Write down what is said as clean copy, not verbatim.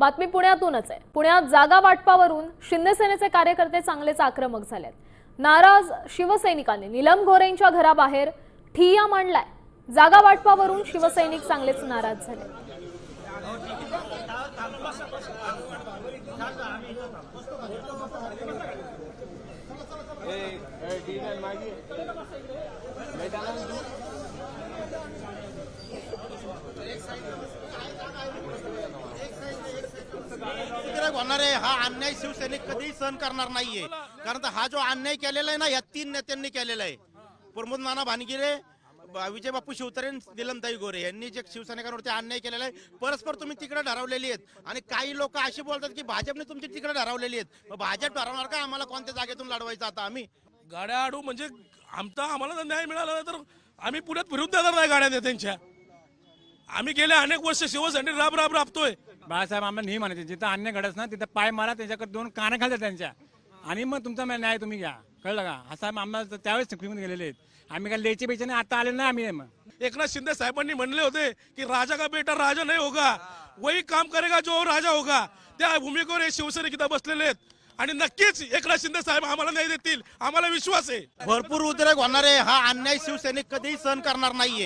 बातमी पुण्यातूनच आहे। पुण्यात जागा वाटपावरून शिंदे सेनेचे कार्यकर्ते चांगलेच आक्रमक झालेत। नाराज शिवसैनिकांनी नीलम गोरेंच्या घराबाहेर ठिय्या मांडलाय। जागा वाटपावरून शिवसैनिक चांगलेच नाराज झाले। होणार आहे हा अन्याय शिवसैनिक कधीही सहन करणार नाहीये। कारण हा जो अन्याय केलेला आहे ना या तीन नेत्यांनी केलेला आहे। प्रमोद नाना भानगिरे, विजय बापू शिवतारे, नीलमताई गोरे यांनी जे शिवसैनिकांवरती अन्याय केलेला आहे परस्पर तुम्ही तिकडे ठरवलेली आहेत। आणि काही लोक अशी बोलतात की भाजपने तुमची तिकडे ठरवलेली आहेत। मग भाजप ठरवणार का आम्हाला कोणत्या जागेतून लढवायचं? आता आम्ही गाड्या आडू म्हणजे आम्हाला जर न्याय मिळाला तर आम्ही पुण्यात फिरून देणार नाही गाड्या नेत्यांच्या। आम्ही गेले अनेक वर्ष शिवसैनिक राबतोय। बाळासाहेब आम्हाला नाही म्हणायचे, जिथं अन्याय घडत ना तिथं पाय मारा, त्यांच्याकडे दोन कानं घालतात त्यांच्या, आणि मग तुमचा न्याय तुम्ही घ्या, कळलं का? असा आम्हाला त्यावेळेस शिकवून गेलेले आहेत। आम्ही काय लेचे बेचे नाही, आता आले नाही आम्ही। मग एकनाथ शिंदे साहेबांनी म्हणले होते की राजा का बेटा राजा नहीं होगा, वही काम करेगा जो राजा होगा। त्या भूमिकेवर हे शिवसैनिक इथं बसलेले आहेत आणि नक्कीच एकनाथ शिंदे साहेब आम्हाला न्याय देतील, आम्हाला विश्वास आहे। भरपूर उद्रेक होणार आहे। हा अन्याय शिवसैनिक कधीही सहन करणार नाहीये।